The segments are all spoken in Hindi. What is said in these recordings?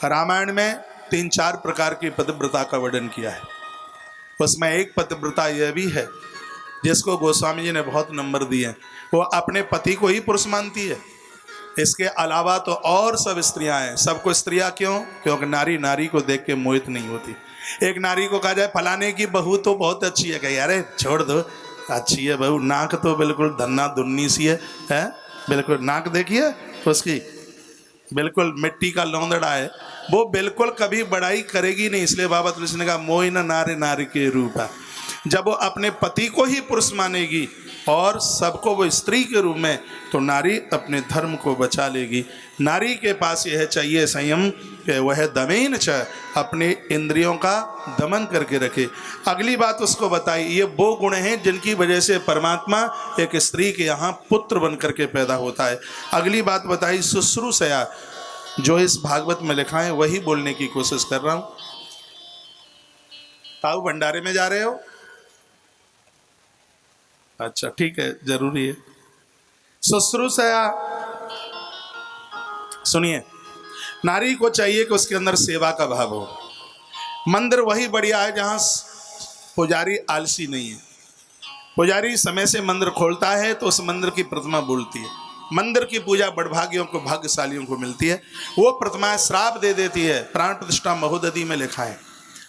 रामायण में 3-4 प्रकार की पतिव्रता का वर्णन किया है। उसमें एक पतिव्रता यह भी है जिसको गोस्वामी जी ने बहुत नंबर दिए, वो अपने पति को ही पुरुष मानती है। इसके अलावा तो और सब स्त्रियां हैं। सबको स्त्रियां क्यों? क्योंकि नारी नारी को देख के मोहित नहीं होती। एक नारी को कहा जाए फलाने की बहू तो बहुत अच्छी है, कहे अरे छोड़ दो, अच्छी है बहू, नाक तो बिल्कुल धन्ना दुन्नी सी है, बिल्कुल नाक देखिए उसकी, बिल्कुल मिट्टी का लौंदड़ा है, वो बिल्कुल कभी बड़ाई करेगी नहीं। इसलिए बाबा तुलसी ने कहा मोहि न नारी नारी के रूप है। जब वो अपने पति को ही पुरुष मानेगी और सबको वो स्त्री के रूप में, तो नारी अपने धर्म को बचा लेगी। नारी के पास यह चाहिए संयम कि वह दमेन च, अपने इंद्रियों का दमन करके रखे। अगली बात उसको बताई, ये वो गुण हैं जिनकी वजह से परमात्मा एक स्त्री के यहाँ पुत्र बन करके पैदा होता है। अगली बात बताई शुश्रूषया, जो इस भागवत में लिखा है वही बोलने की कोशिश कर रहा हूँ। ताऊ भंडारे में जा रहे हो? अच्छा ठीक है, जरूरी है। शुश्रूषया, सुनिए, नारी को चाहिए कि उसके अंदर सेवा का भाव हो। मंदिर वही बढ़िया है जहां पुजारी आलसी नहीं है। पुजारी समय से मंदिर खोलता है तो उस मंदिर की प्रतिमा बोलती है। मंदिर की पूजा बड़भागियों को, भाग्यशालियों को मिलती है। वो प्रतिमाएं श्राप दे देती है। प्राण प्रतिष्ठा महोदधि में लिखा है,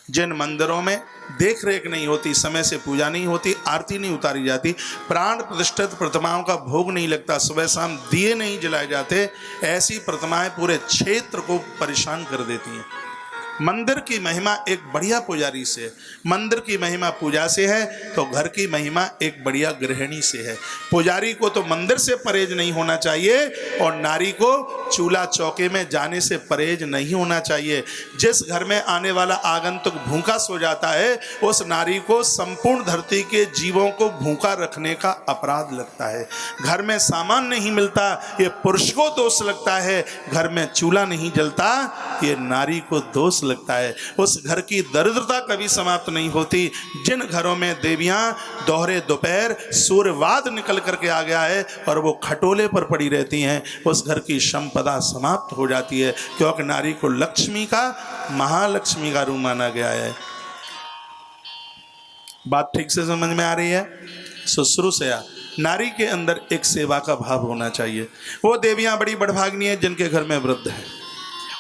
जिन मंदिरों में देख रेख नहीं होती, समय से पूजा नहीं होती, आरती नहीं उतारी जाती, प्राण प्रतिष्ठित प्रतिमाओं का भोग नहीं लगता, सुबह शाम दिए नहीं जलाए जाते, ऐसी प्रतिमाएं पूरे क्षेत्र को परेशान कर देती हैं। मंदिर की महिमा एक बढ़िया पुजारी से है। मंदिर की महिमा पूजा से है तो घर की महिमा एक बढ़िया गृहिणी से है। पुजारी को तो मंदिर से परहेज नहीं होना चाहिए और नारी को चूल्हा चौके में जाने से परहेज नहीं होना चाहिए। जिस घर में आने वाला आगंतुक भूखा सो जाता है, उस नारी को संपूर्ण धरती के जीवों को भूखा रखने का अपराध लगता है। घर में सामान नहीं मिलता, ये पुरुष को दोष लगता है। घर में चूल्हा नहीं जलता, ये नारी को दोष लगता है। उस घर की दरिद्रता कभी समाप्त नहीं होती। जिन घरों में देवियां दोहरे दोपहर सूर्यवाद निकल करके आ गया है और वो खटोले पर पड़ी रहती हैं, उस घर की संपदा समाप्त हो जाती है, क्योंकि नारी को लक्ष्मी का, महालक्ष्मी का रूप माना गया है। बात ठीक से समझ में आ रही है? शुश्रूषया, नारी के अंदर एक सेवा का भाव होना चाहिए। वो देवियां बड़ी बड़भाग्नी है जिनके घर में वृद्ध है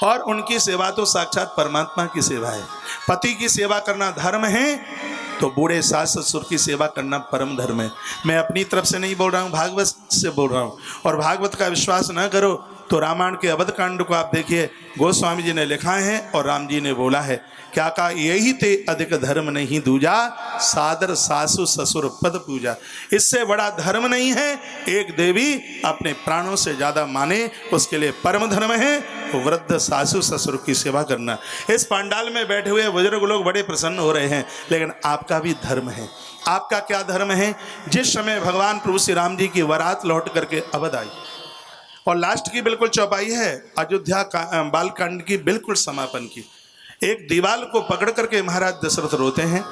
और उनकी सेवा तो साक्षात परमात्मा की सेवा है। पति की सेवा करना धर्म है तो बूढ़े सास ससुर की सेवा करना परम धर्म है। मैं अपनी तरफ से नहीं बोल रहा हूँ, भागवत से बोल रहा हूँ। और भागवत का विश्वास न करो तो रामायण के अवध कांड को आप देखिए, गोस्वामी जी ने लिखा है और राम जी ने बोला है, क्या कहा? यही ते अधिक धर्म नहीं दूजा, सादर सासु ससुर पद पूजा। इससे बड़ा धर्म नहीं है। एक देवी अपने प्राणों से ज्यादा माने, उसके लिए परम धर्म है वृद्ध सासु ससुर की सेवा करना। इस पंडाल में बैठे हुए बुजुर्ग लोग बड़े प्रसन्न हो रहे हैं, लेकिन आपका भी धर्म है। आपका क्या धर्म है? जिस समय भगवान प्रभु श्री राम जी की बारात लौट करके अवध आई और लास्ट की बिल्कुल चौपाई है अयोध्या का बालकांड की बिल्कुल समापन की, एक दीवाल को पकड़ करके महाराज दशरथ रोते हैं।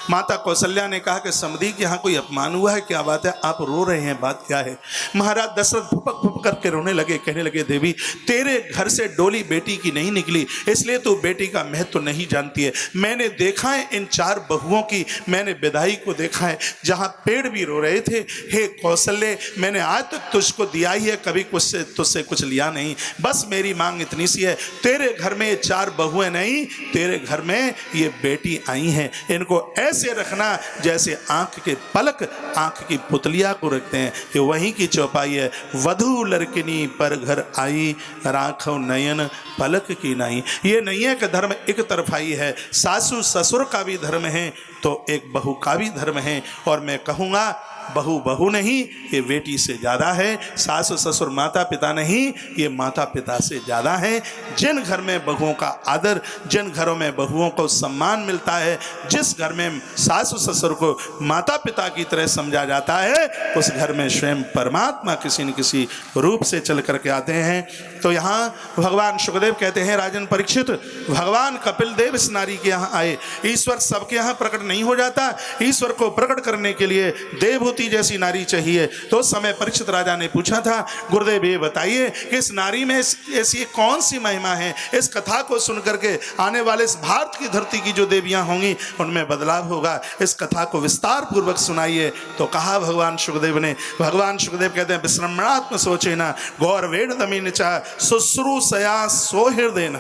माता कौशल्या ने कहा कि समधी के यहाँ कोई अपमान हुआ है? क्या बात है, आप रो रहे हैं, बात क्या है? महाराज दशरथ फुपक फुपक करके रोने लगे, कहने लगे, देवी तेरे घर से डोली बेटी की नहीं निकली, इसलिए तू बेटी का महत्व नहीं जानती है। मैंने देखा है इन 4 बहुओं की, मैंने विदाई को देखा है जहाँ पेड़ भी रो रहे थे। हे कौशल्य, मैंने आज तक तुझको दिया ही है, कभी तुझसे कुछ लिया नहीं। बस मेरी मांग इतनी सी है, तेरे घर में ये 4 बहुएं नहीं, तेरे घर में ये बेटी आई हैं, इनको ऐसे रखना जैसे आंख के पलक आंख की पुतलिया को रखते हैं। ये वहीं की चौपाई है, वधू लड़किनी पर घर आई, राखो नयन पलक की नाई। ये नहीं है कि धर्म एक तरफाई है, सासू ससुर का भी धर्म है तो एक बहू का भी धर्म है। और मैं कहूँगा बहू बहू नहीं, ये बेटी से ज़्यादा है। सासु ससुर माता पिता नहीं, ये माता पिता से ज़्यादा है। जिन घर में बहुओं का आदर, जिन घरों में बहुओं को सम्मान मिलता है, जिस घर में सासु ससुर को माता पिता की तरह समझा जाता है, उस घर में स्वयं परमात्मा किसी न किसी रूप से चल करके आते हैं। तो यहाँ भगवान सुखदेव कहते हैं, राजन परीक्षित, भगवान कपिल देव इस नारी के यहाँ आए। ईश्वर सबके यहाँ प्रकट नहीं हो जाता। ईश्वर को प्रकट करने के लिए देवहूत देवहूति जैसी नारी चाहिए। तो उस समय परीक्षित राजा ने पूछा था, गुरुदेव ये बताइए कि इस नारी में ऐसी कौन सी महिमा है, इस कथा को सुनकर के आने वाले इस भारत की धरती की जो देवियां होंगी उनमें बदलाव होगा, इस कथा को विस्तार पूर्वक सुनाइए। तो कहा भगवान सुखदेव ने। भगवान सुखदेव कहते हैं, विश्रमणात्म सोचे न गौर वेद दमीन चाह शुश्रूषया सोहृदयन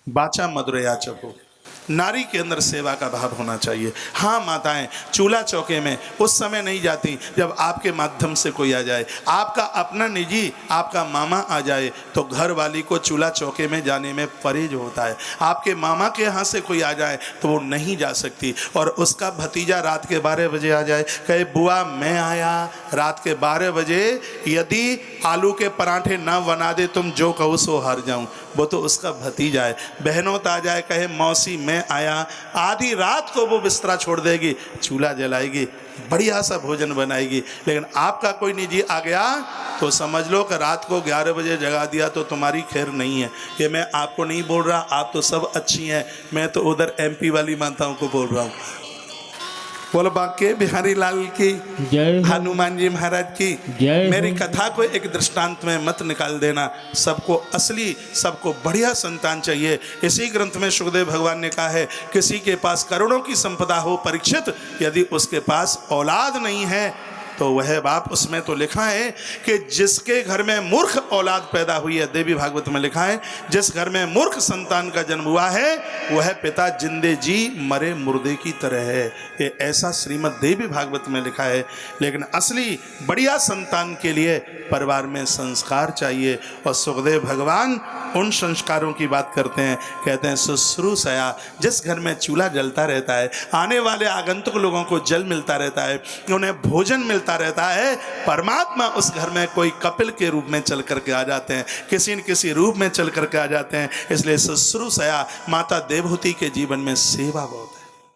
बाचा मधुरया चपो। नारी के अंदर सेवा का भाव होना चाहिए। हाँ माताएं चूल्हा चौके में उस समय नहीं जाती जब आपके माध्यम से कोई आ जाए, आपका अपना निजी आपका मामा आ जाए तो घर वाली को चूल्हा चौके में जाने में परहेज होता है। आपके मामा के यहाँ से कोई आ जाए तो वो नहीं जा सकती। और उसका भतीजा रात के 12 बजे आ जाए, कहे बुआ मैं आया, रात के 12 बजे यदि आलू के पराठे ना बना दे तुम जो कहो सो हार जाऊं, वो तो उसका भतीजा है। बहनों आ जाए, कहे मौसी मैं आया, आधी रात को वो बिस्तरा छोड़ देगी, चूल्हा जलाएगी, बढ़िया सा भोजन बनाएगी। लेकिन आपका कोई निजी आ गया तो समझ लो कि रात को 11 बजे जगा दिया तो तुम्हारी खैर नहीं है। ये मैं आपको नहीं बोल रहा, आप तो सब अच्छी हैं, मैं तो उधर MP वाली माताओं को बोल रहा हूँ। बोलो बाके बिहारी लाल की जय, हनुमान जी महाराज की जय। मेरी कथा को एक दृष्टांत में मत निकाल देना। सबको असली, सबको बढ़िया संतान चाहिए। इसी ग्रंथ में सुखदेव भगवान ने कहा है, किसी के पास करोड़ों की संपदा हो परीक्षित, यदि उसके पास औलाद नहीं है तो वह बाप, उसमें तो लिखा है कि जिसके घर में मूर्ख औलाद पैदा हुई है, देवी भागवत में लिखा है, जिस घर में मूर्ख संतान का जन्म हुआ है वह पिता जिंदे जी मरे मुर्दे की तरह है। ये ऐसा श्रीमद् देवी भागवत में लिखा है। लेकिन असली बढ़िया संतान के लिए परिवार में संस्कार चाहिए। और सुखदेव भगवान उन संस्कारों की बात करते हैं, कहते हैं शुश्रूषया, जिस घर में चूल्हा जलता रहता है, आने वाले आगंतुक लोगों को जल मिलता रहता है, उन्हें भोजन मिलता रहता है, परमात्मा उस घर में कोई कपिल के रूप में चल करके आ जाते हैं, किसी न किसी रूप में चल करके आ जाते हैं। इसलिए शुश्रूषया माता देवहूति के जीवन में सेवा बहुत है।